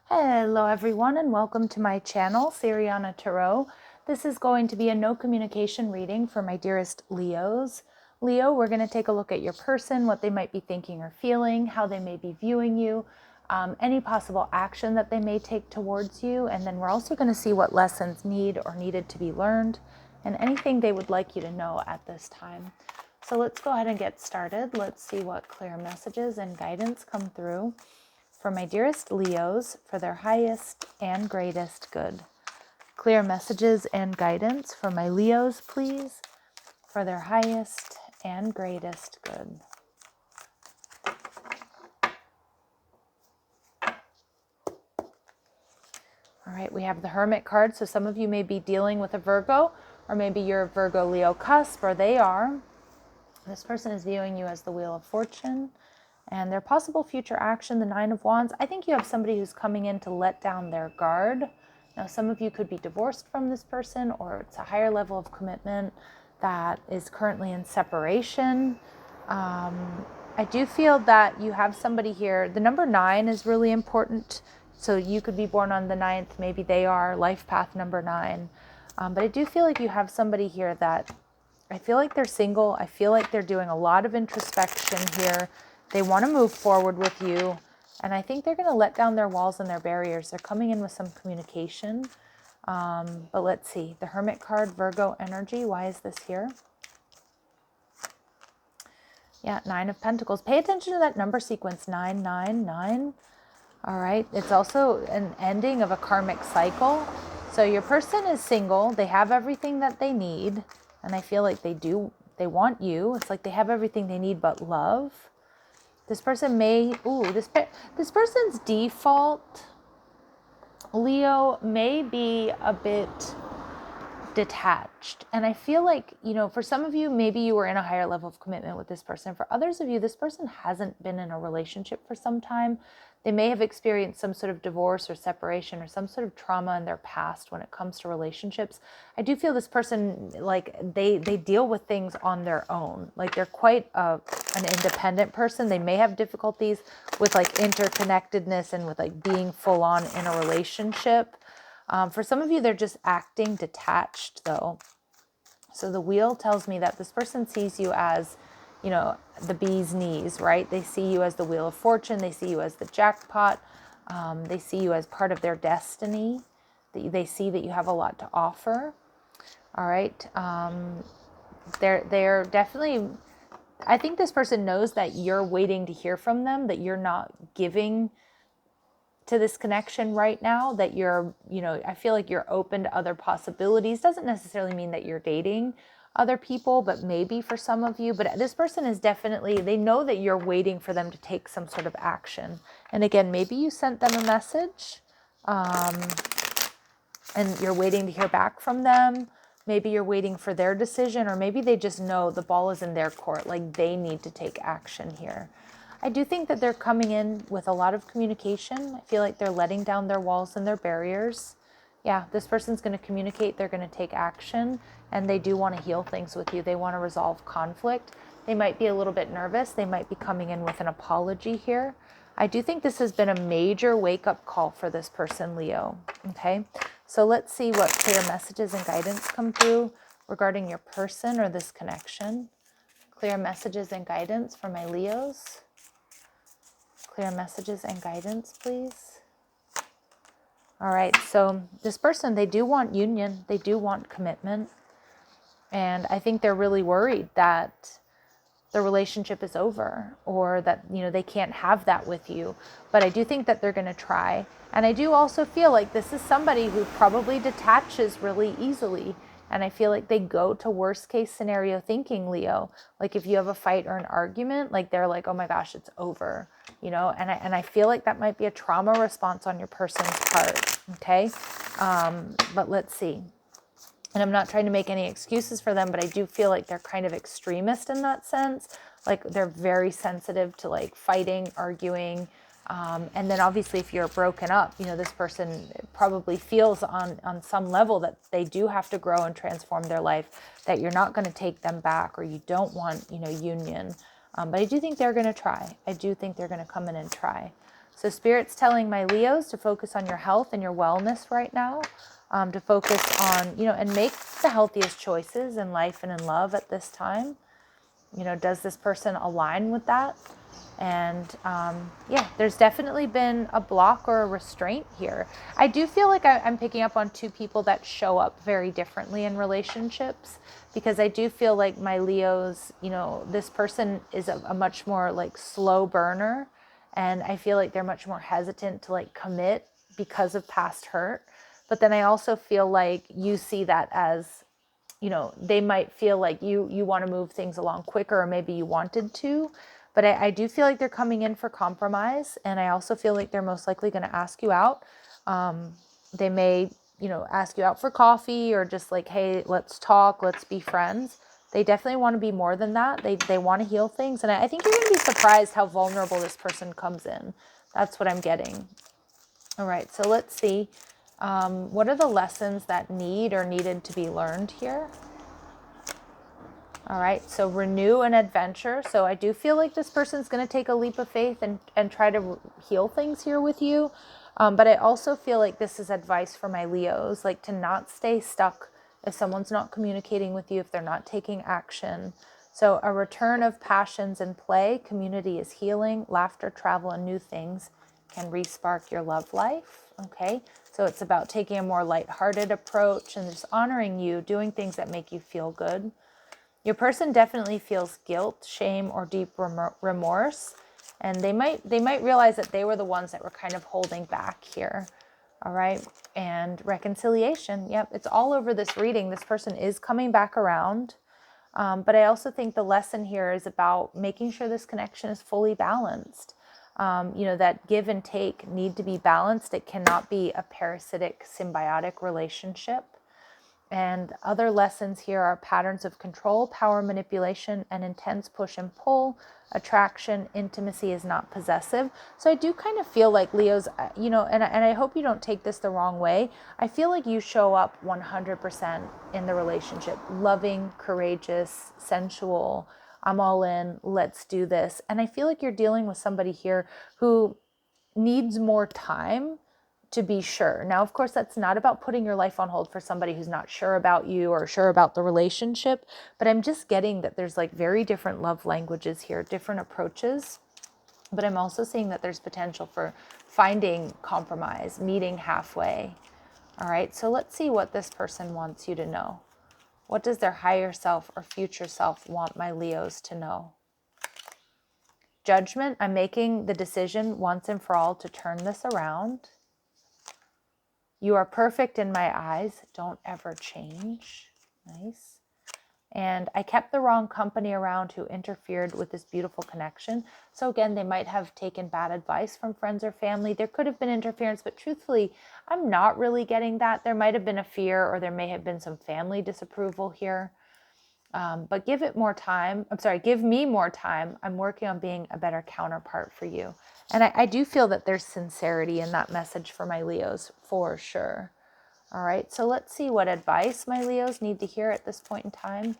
Hello everyone and welcome to my channel, Siriana Tarot. This is going to be a no communication reading for my dearest Leos. Leo, we're going to take a look at your person, what they might be thinking or feeling, how they may be viewing you, any possible action that they may take towards you, and then we're also going to see what lessons need or needed to be learned and anything they would like you to know at this time. So let's go ahead and get started. Let's see what clear messages and guidance come through for my dearest Leos, for their highest and greatest good. Clear messages and guidance for my Leos, please, for their highest and greatest good. All right, we have the Hermit card. So some of you may be dealing with a Virgo, or maybe you're a Virgo Leo cusp, or they are. This person is viewing you as the Wheel of Fortune. And their possible future action, the Nine of Wands. I think you have somebody who's coming in to let down their guard. Now, some of you could be divorced from this person, or it's a higher level of commitment that is currently in separation. I do feel that you have somebody here. The number 9 is really important. So you could be born on the 9th. Maybe they are life path number 9. But I do feel like you have somebody here that I feel like they're single. I feel like they're doing a lot of introspection here. They want to move forward with you. And I think they're going to let down their walls and their barriers. They're coming in with some communication. But let's see. The Hermit card, Virgo energy. Why is this here? Yeah, 9 of Pentacles. Pay attention to that number sequence, 999. All right. It's also an ending of a karmic cycle. So your person is single. They have everything that they need. And I feel like they want you. It's like they have everything they need but love. This person may, this person's default, Leo, may be a bit detached. And I feel like, for some of you, maybe you were in a higher level of commitment with this person. For others of you, this person hasn't been in a relationship for some time. They may have experienced some sort of divorce or separation or some sort of trauma in their past when it comes to relationships. I do feel this person, like they deal with things on their own. Like they're quite an independent person. They may have difficulties with like interconnectedness and with like being full on in a relationship. For some of you, they're just acting detached though. So the wheel tells me that this person sees you as, the bee's knees, right? They see you as the Wheel of Fortune. They see you as the jackpot. They see you as part of their destiny. They see that you have a lot to offer. All right. They're definitely, I think this person knows that you're waiting to hear from them, that you're not giving to this connection right now, that you're, I feel like you're open to other possibilities. Doesn't necessarily mean that you're dating other people, but maybe for some of you. But this person is definitely, they know that you're waiting for them to take some sort of action. And again, maybe you sent them a message and you're waiting to hear back from them. Maybe you're waiting for their decision, or maybe they just know the ball is in their court, like they need to take action here. I do think that they're coming in with a lot of communication. I feel like they're letting down their walls and their barriers. Yeah, this person's going to communicate. They're going to take action, and they do want to heal things with you. They want to resolve conflict. They might be a little bit nervous. They might be coming in with an apology here. I do think this has been a major wake-up call for this person, Leo. Okay, so let's see what clear messages and guidance come through regarding your person or this connection. Clear messages and guidance for my Leos. Clear messages and guidance, please. All right, so this person, they do want union. They do want commitment. And I think they're really worried that the relationship is over, or that, they can't have that with you. But I do think that they're going to try. And I do also feel like this is somebody who probably detaches really easily. And I feel like they go to worst case scenario thinking, Leo. Like if you have a fight or an argument, like they're like, oh my gosh, it's over, and I feel like that might be a trauma response on your person's part. Okay. But let's see. And I'm not trying to make any excuses for them, but I do feel like they're kind of extremist in that sense. Like they're very sensitive to like fighting, arguing. And then obviously if you're broken up, this person probably feels on some level that they do have to grow and transform their life, that you're not going to take them back, or you don't want, union. But I do think they're going to try. I do think they're going to come in and try. So Spirit's telling my Leos to focus on your health and your wellness right now, to focus on, and make the healthiest choices in life and in love at this time. Does this person align with that? And yeah, there's definitely been a block or a restraint here. I do feel like I'm picking up on two people that show up very differently in relationships, because I do feel like my Leos, this person is a much more like slow burner. And I feel like they're much more hesitant to like commit because of past hurt. But then I also feel like you see that as, they might feel like you want to move things along quicker, or maybe you wanted to. But I do feel like they're coming in for compromise. And I also feel like they're most likely going to ask you out. They may, ask you out for coffee, or just like, hey, let's talk, let's be friends. They definitely want to be more than that. They want to heal things. And I think you're going to be surprised how vulnerable this person comes in. That's what I'm getting. All right, so let's see. What are the lessons that needed to be learned here? All right, so renew an adventure. So I do feel like this person's going to take a leap of faith and try to heal things here with you. But I also feel like this is advice for my Leos, like to not stay stuck if someone's not communicating with you, if they're not taking action. So a return of passions and play, community is healing, laughter, travel, and new things can re-spark your love life. Okay, so it's about taking a more lighthearted approach and just honoring you, doing things that make you feel good. Your person definitely feels guilt, shame, or deep remorse, and they might realize that they were the ones that were kind of holding back here. All right, and reconciliation. Yep, it's all over this reading. This person is coming back around, but I also think the lesson here is about making sure this connection is fully balanced. That give and take need to be balanced. It cannot be a parasitic, symbiotic relationship. And other lessons here are patterns of control, power manipulation, and intense push and pull. Attraction, intimacy is not possessive. So I do kind of feel like Leos, and I hope you don't take this the wrong way. I feel like you show up 100% in the relationship. Loving, courageous, sensual. I'm all in. Let's do this. And I feel like you're dealing with somebody here who needs more time to be sure. Now, of course, that's not about putting your life on hold for somebody who's not sure about you or sure about the relationship, but I'm just getting that there's like very different love languages here, different approaches. But I'm also seeing that there's potential for finding compromise, meeting halfway. All right, so let's see what this person wants you to know. What does their higher self or future self want my Leos to know? Judgment, I'm making the decision once and for all to turn this around. You are perfect in my eyes. Don't ever change. Nice. And I kept the wrong company around who interfered with this beautiful connection. So again, they might have taken bad advice from friends or family. There could have been interference, but truthfully, I'm not really getting that. There might have been a fear, or there may have been some family disapproval here. But give it more time. Give me more time. I'm working on being a better counterpart for you. And I do feel that there's sincerity in that message for my Leos, for sure. All right, so let's see what advice my Leos need to hear at this point in time.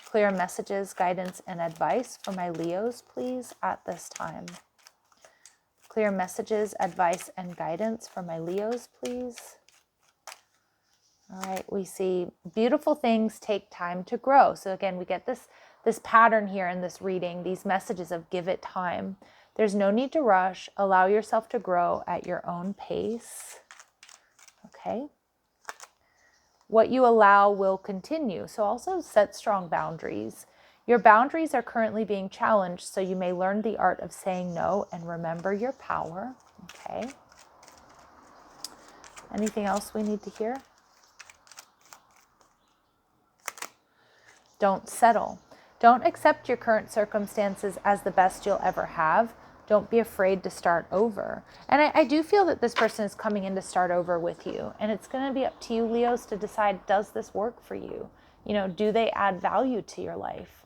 Clear messages, guidance, and advice for my Leos, please, at this time. Clear messages, advice, and guidance for my Leos, please. All right, we see beautiful things take time to grow. So again, we get this pattern here in this reading, these messages of give it time. There's no need to rush. Allow yourself to grow at your own pace. Okay. What you allow will continue. So also set strong boundaries. Your boundaries are currently being challenged, so you may learn the art of saying no and remember your power. Okay. Anything else we need to hear? Don't settle. Don't accept your current circumstances as the best you'll ever have. Don't be afraid to start over. And I do feel that this person is coming in to start over with you. And it's going to be up to you, Leos, to decide, does this work for you? Do they add value to your life?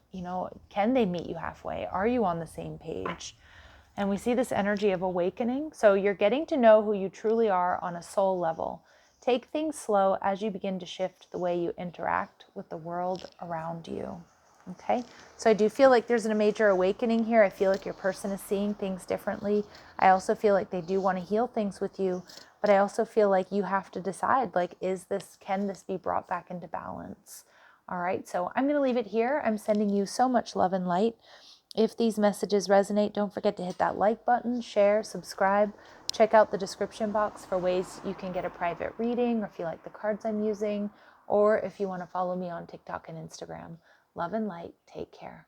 Can they meet you halfway? Are you on the same page? And we see this energy of awakening. So you're getting to know who you truly are on a soul level. Take things slow as you begin to shift the way you interact with the world around you. Okay, so I do feel like there's a major awakening here. I feel like your person is seeing things differently. I also feel like they do want to heal things with you, but I also feel like you have to decide, like, can this be brought back into balance? All right, so I'm going to leave it here. I'm sending you so much love and light. If these messages resonate, don't forget to hit that like button, share, subscribe. Check out the description box for ways you can get a private reading, or if you like the cards I'm using, or if you want to follow me on TikTok and Instagram. Love and light. Take care.